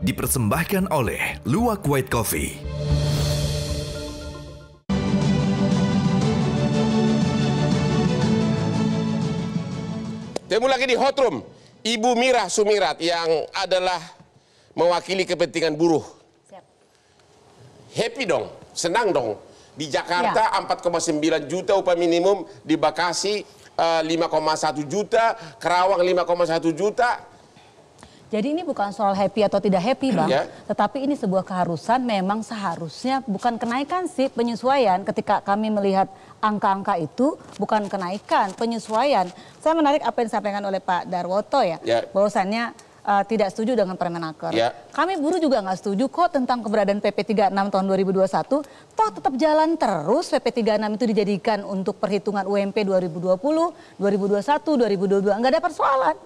dipersembahkan oleh Luwak White Coffee. Temu lagi di Hot Room, Ibu Mira Sumirat yang adalah mewakili kepentingan buruh. Siap. Happy dong, senang dong. Di Jakarta ya. 4,9 juta upah minimum, di Bekasi 5,1 juta, Kerawang 5,1 juta. Jadi ini bukan soal happy atau tidak happy, Bang. Ya. Tetapi ini sebuah keharusan, memang seharusnya bukan kenaikan sih, penyesuaian. Ketika kami melihat angka-angka itu bukan kenaikan, penyesuaian. Saya menarik apa yang disampaikan oleh Pak Darwoto ya. Bahwasannya tidak setuju dengan Permenaker. Kami buruh juga nggak setuju kok tentang keberadaan PP 36 tahun 2021. Toh tetap jalan terus PP 36 itu dijadikan untuk perhitungan UMP 2020, 2021, 2022. Nggak ada persoalan.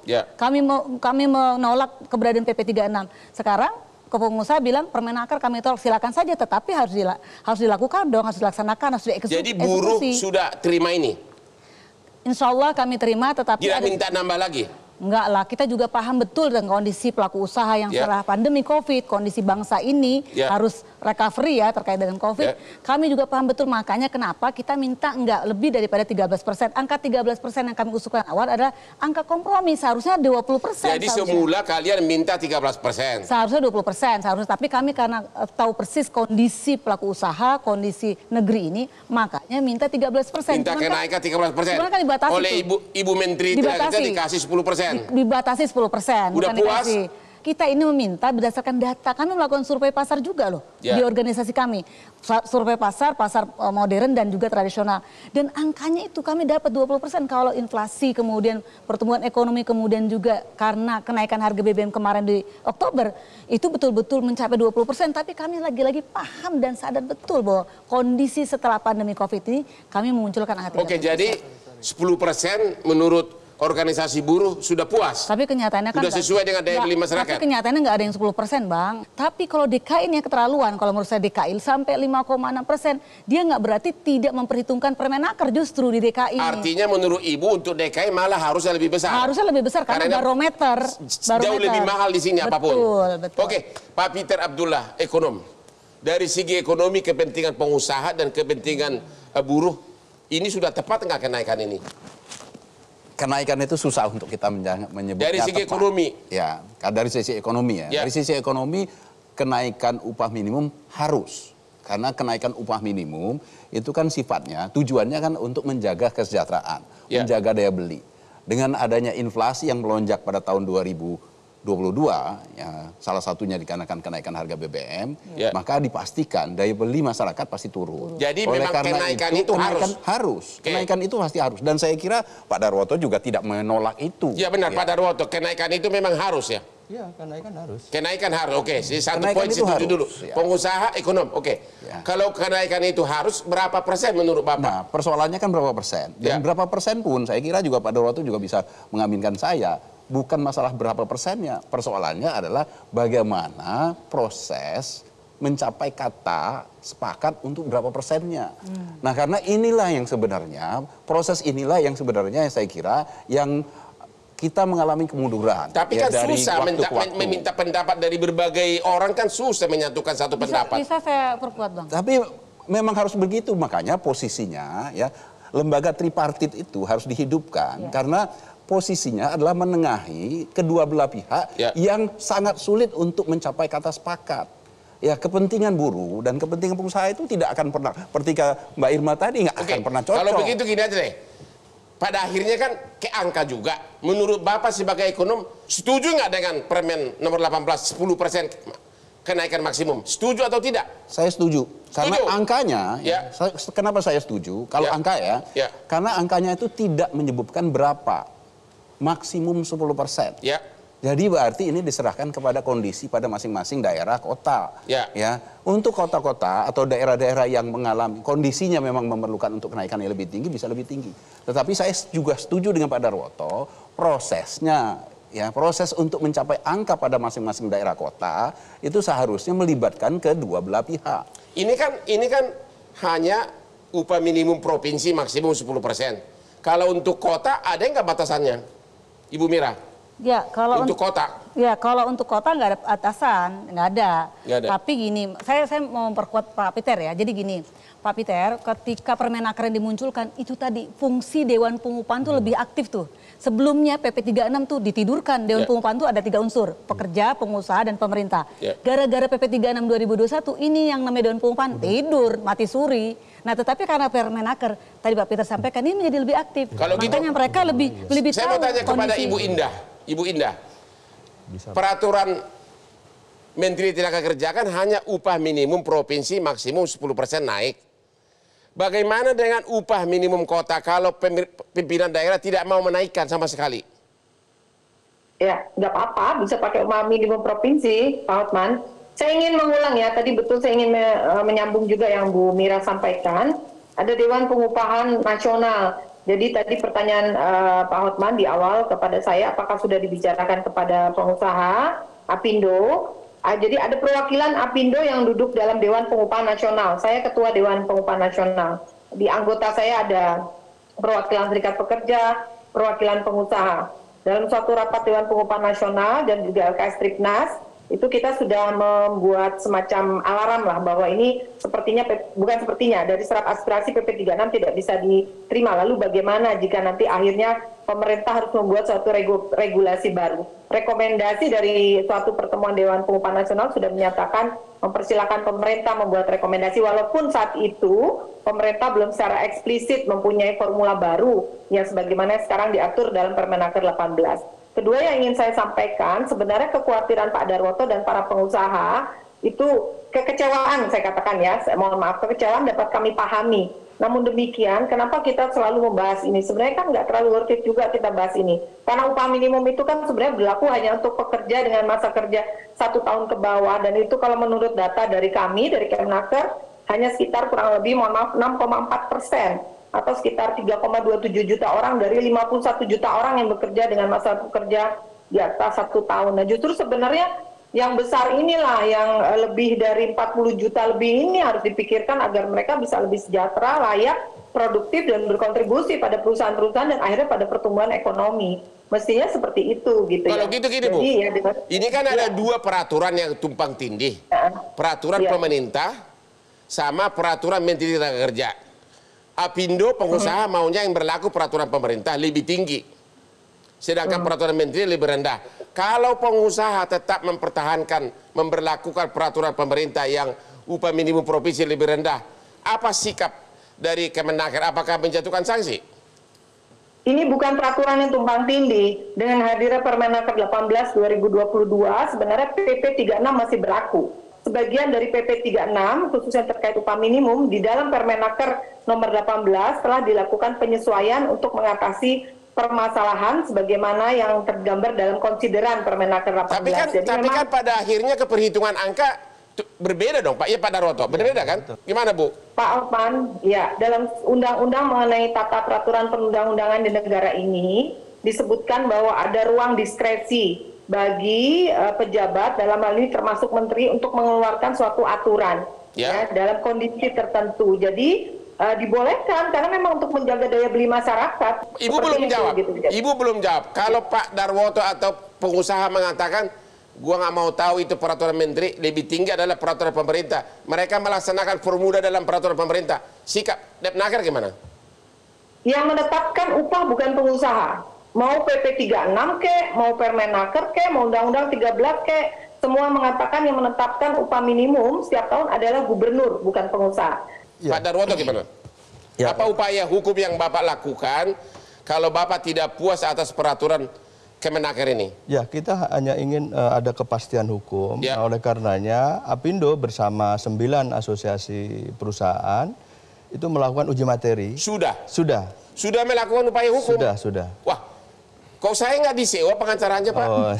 Kami menolak keberadaan PP 36. Sekarang pengusaha bilang Permenaker kami tolak, silakan saja, tetapi harus dilakukan dong, harus dilaksanakan, harus dieksekusi. Jadi buruh sudah terima ini? Insya Allah kami terima, tetapi tidak minta nambah lagi? Enggak lah, kita juga paham betul dengan kondisi pelaku usaha yang setelah pandemi COVID, kondisi bangsa ini harus recovery ya terkait dengan COVID. Kami juga paham betul, makanya kenapa kita minta enggak lebih daripada 13%. Angka 13% yang kami usulkan awal adalah angka kompromi, seharusnya 20%. Jadi semula kalian minta 13%? Seharusnya 20%, seharusnya. Tapi kami karena tahu persis kondisi pelaku usaha, kondisi negeri ini, makanya minta 13%. Minta kenaikan 13%? Cuman kan dibatasi oleh Ibu Menteri kita dikasih 10%? Dibatasi 10%. Udah puas? Kita ini meminta berdasarkan data. Kami melakukan survei pasar juga loh di organisasi kami. Survei pasar modern dan juga tradisional. Dan angkanya itu kami dapat 20%. Kalau inflasi kemudian pertumbuhan ekonomi kemudian juga karena kenaikan harga BBM kemarin di Oktober. Itu betul-betul mencapai 20%. Tapi kami lagi-lagi paham dan sadar betul bahwa kondisi setelah pandemi COVID ini kami memunculkan angka 13%. Oke, jadi 10% menurut organisasi buruh sudah puas. Tapi kenyataannya kan sudah sesuai dengan daya beli masyarakat. Tapi kenyataannya nggak ada yang 10%, Bang. Tapi kalau DKI ini keterlaluan, kalau menurut saya DKI sampai 5,6%, dia nggak berarti tidak memperhitungkan Permenaker justru di DKI. Artinya menurut Ibu untuk DKI malah harusnya lebih besar. Harusnya lebih besar karena barometer. Jauh lebih mahal di sini apapun. Betul. Oke, Pak Peter Abdullah, ekonom. Dari segi ekonomi, kepentingan pengusaha dan kepentingan buruh, ini sudah tepat nggak kenaikan ini? Kenaikan itu susah untuk kita menyebutnya. Dari segi ekonomi? Ya, dari sisi ekonomi ya. Dari sisi ekonomi, kenaikan upah minimum harus. Karena kenaikan upah minimum itu kan sifatnya, tujuannya kan untuk menjaga kesejahteraan, menjaga daya beli. Dengan adanya inflasi yang melonjak pada tahun 2022, ya, salah satunya dikarenakan kenaikan harga BBM, maka dipastikan daya beli masyarakat pasti turun. Jadi memang kenaikan itu harus. Kenaikan itu pasti harus. Dan saya kira Pak Darwoto juga tidak menolak itu. Ya benar, Pak Darwoto, kenaikan itu memang harus ya? Ya, kenaikan harus. Kenaikan harus, oke. Satu poin setuju dulu. Pengusaha, ekonom, oke. Kalau kenaikan itu harus, berapa persen menurut Bapak? Nah, persoalannya kan berapa persen. Dan berapa persen pun, saya kira juga Pak Darwoto juga bisa mengaminkan saya. Bukan masalah berapa persennya, persoalannya adalah bagaimana proses mencapai kata sepakat untuk berapa persennya. Nah, karena inilah yang sebenarnya, proses inilah yang sebenarnya saya kira yang kita mengalami kemunduran. Tapi kan susah meminta pendapat dari berbagai orang, kan susah menyatukan satu pendapat. Bisa saya perkuat, Bang. Tapi memang harus begitu, makanya posisinya ya lembaga tripartit itu harus dihidupkan karena posisinya adalah menengahi kedua belah pihak yang sangat sulit untuk mencapai kata sepakat. Ya, kepentingan buruh dan kepentingan pengusaha itu tidak akan pernah, seperti Mbak Irma tadi, nggak akan pernah cocok. Kalau begitu gini aja deh, pada akhirnya kan ke angka juga. Menurut Bapak sebagai ekonom, setuju nggak dengan Permen nomor 18, 10% kenaikan maksimum? Setuju atau tidak? Saya setuju. Karena angkanya, kenapa saya setuju? Kalau angka karena angkanya itu tidak menyebutkan berapa. Maksimum 10%. Jadi berarti ini diserahkan kepada kondisi pada masing-masing daerah kota. Ya, untuk kota-kota atau daerah-daerah yang mengalami kondisinya memang memerlukan untuk kenaikan yang lebih tinggi, bisa lebih tinggi. Tetapi saya juga setuju dengan Pak Darwoto, prosesnya, ya, proses untuk mencapai angka pada masing-masing daerah kota itu seharusnya melibatkan kedua belah pihak. Ini kan hanya upah minimum provinsi maksimum 10%. Kalau untuk kota ada nggak batasannya, Ibu Mira? Ya, kalau untuk kota. Ya, kalau untuk kota nggak ada atasan, nggak ada. Tapi gini, saya mau memperkuat Pak Peter ya. Jadi gini, Pak Peter, ketika Permenaker yang dimunculkan, itu tadi fungsi Dewan Pengupahan tuh lebih aktif tuh. Sebelumnya PP 36 tuh ditidurkan, Dewan Pengupahan tuh ada 3 unsur, pekerja, pengusaha, dan pemerintah. Gara-gara PP 36 2021, ini yang namanya Dewan Pengupahan tidur, mati suri. Nah, tetapi karena Permenaker, tadi Pak Peter sampaikan, ini menjadi lebih aktif. Kalau makanya gitu, mereka lebih tahu. Saya mau tanya kepada Ibu Indah. Ibu Indah, peraturan Menteri Tenaga Kerja kan hanya upah minimum provinsi maksimum 10% naik. Bagaimana dengan upah minimum kota kalau pimpinan daerah tidak mau menaikkan sama sekali? Ya, nggak apa-apa, bisa pakai upah minimum provinsi, Pak Hotman. Saya ingin mengulang ya, tadi betul saya ingin menyambung juga yang Bu Mira sampaikan. Ada Dewan Pengupahan Nasional. Jadi tadi pertanyaan Pak Hotman di awal kepada saya, apakah sudah dibicarakan kepada pengusaha, Apindo. Jadi ada perwakilan Apindo yang duduk dalam Dewan Pengupahan Nasional. Saya Ketua Dewan Pengupahan Nasional. Di anggota saya ada perwakilan Serikat Pekerja, perwakilan pengusaha. Dalam suatu rapat Dewan Pengupahan Nasional dan juga LKS Tripnas, itu kita sudah membuat semacam alarm lah bahwa ini sepertinya, bukan sepertinya, dari serap aspirasi PP 36 tidak bisa diterima. Lalu bagaimana jika nanti akhirnya pemerintah harus membuat suatu regulasi baru. Rekomendasi dari suatu pertemuan Dewan Pengupahan Nasional sudah menyatakan mempersilahkan pemerintah membuat rekomendasi, walaupun saat itu pemerintah belum secara eksplisit mempunyai formula baru yang sebagaimana sekarang diatur dalam Permenaker 18. Kedua yang ingin saya sampaikan, sebenarnya kekhawatiran Pak Darwoto dan para pengusaha itu kekecewaan, saya katakan ya, mohon maaf, kekecewaan dapat kami pahami. Namun demikian, kenapa kita selalu membahas ini? Sebenarnya kan nggak terlalu worth it juga kita bahas ini. Karena upah minimum itu kan sebenarnya berlaku hanya untuk pekerja dengan masa kerja 1 tahun ke bawah. Dan itu kalau menurut data dari kami, dari Kemenaker, hanya sekitar kurang lebih, mohon maaf, 6,4%. Atau sekitar 3,27 juta orang dari 51 juta orang yang bekerja dengan masa bekerja di atas 1 tahun. Nah, justru sebenarnya yang besar inilah yang lebih dari 40 juta lebih ini harus dipikirkan agar mereka bisa lebih sejahtera, layak, produktif, dan berkontribusi pada perusahaan-perusahaan dan akhirnya pada pertumbuhan ekonomi. Mestinya seperti itu gitu. Kalau ya. Gitu gini Bu, ya, ini kan ada 2 peraturan yang tumpang tindih. Peraturan pemerintah sama peraturan Menteri Tenaga Kerja. Apindo pengusaha maunya yang berlaku peraturan pemerintah lebih tinggi. Sedangkan peraturan menteri lebih rendah. Kalau pengusaha tetap memberlakukan peraturan pemerintah yang upah minimum provinsi lebih rendah, apa sikap dari Kemenaker? Apakah menjatuhkan sanksi? Ini bukan peraturan yang tumpang tindih. Dengan hadirnya Permenaker 18 2022, sebenarnya PP 36 masih berlaku. Sebagian dari PP 36, khususnya terkait upah minimum, di dalam Permenaker nomor 18 telah dilakukan penyesuaian untuk mengatasi permasalahan sebagaimana yang tergambar dalam konsideran Permenaker 18. Tapi kan pada akhirnya keperhitungan angka berbeda dong Pak, ya Pak Darwoto, berbeda kan? Gimana Bu? Pak Alpan, ya dalam undang-undang mengenai tata peraturan perundang-undangan di negara ini disebutkan bahwa ada ruang diskresi bagi pejabat, dalam hal ini termasuk menteri, untuk mengeluarkan suatu aturan ya, dalam kondisi tertentu. Jadi dibolehkan karena memang untuk menjaga daya beli masyarakat. Ibu belum jawab. Ibu belum jawab. Kalau Pak Darwoto atau pengusaha mengatakan, gua nggak mau tahu itu peraturan menteri, lebih tinggi adalah peraturan pemerintah. Mereka melaksanakan formula dalam peraturan pemerintah. Sikap Kemenaker gimana? Yang menetapkan upah bukan pengusaha. Mau PP 36 ke, mau Permenaker ke, mau Undang-Undang 13 ke, semua mengatakan yang menetapkan upah minimum setiap tahun adalah gubernur, bukan pengusaha. Ya. Pak Darwoto gimana? Ya. Apa upaya hukum yang Bapak lakukan kalau Bapak tidak puas atas peraturan Kemenaker ini? Ya, kita hanya ingin ada kepastian hukum. Ya. Nah, oleh karenanya, Apindo bersama 9 asosiasi perusahaan itu melakukan uji materi. Sudah? Sudah. Sudah melakukan upaya hukum? Sudah. Wah, kok saya nggak disewa pengacaranya Pak? Oh,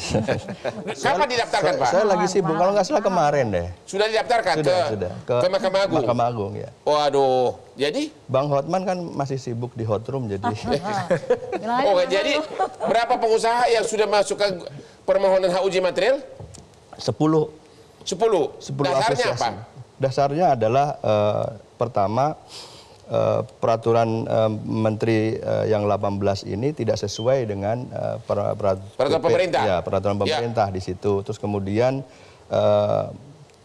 kapan didaftarkan Pak? Saya lagi sibuk, kalau nggak salah kemarin deh. Sudah didaftarkan ke Mahkamah Agung? Mahkamah Agung, ya. Waduh, jadi? Bang Hotman kan masih sibuk di Hotroom, jadi. Oh, jadi berapa pengusaha yang sudah masuk ke permohonan hak uji material? 10. 10? Dasarnya apa? Dasarnya adalah pertama, peraturan Menteri yang 18 ini tidak sesuai dengan peraturan pemerintah. Ya, peraturan pemerintah di situ. Terus kemudian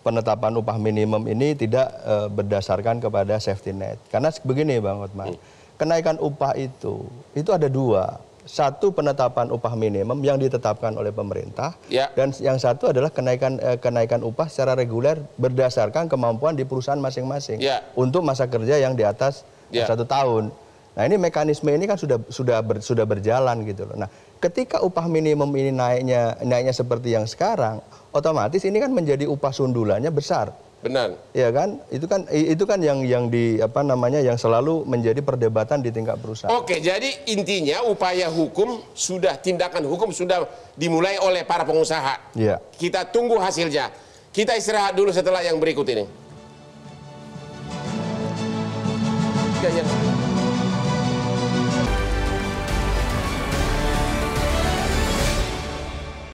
penetapan upah minimum ini tidak berdasarkan kepada safety net. Karena begini Bang Hotman, kenaikan upah itu ada dua. Satu, penetapan upah minimum yang ditetapkan oleh pemerintah, dan yang satu adalah kenaikan upah secara reguler berdasarkan kemampuan di perusahaan masing-masing untuk masa kerja yang di atas 1 tahun. Nah ini mekanisme ini kan sudah berjalan gitu loh. Nah ketika upah minimum ini naiknya seperti yang sekarang, otomatis ini kan menjadi upah sundulannya besar. Benar. Ya kan? Itu kan yang yang selalu menjadi perdebatan di tingkat perusahaan. Oke, jadi intinya upaya hukum tindakan hukum sudah dimulai oleh para pengusaha. Ya. Kita tunggu hasilnya. Kita istirahat dulu setelah yang berikut ini.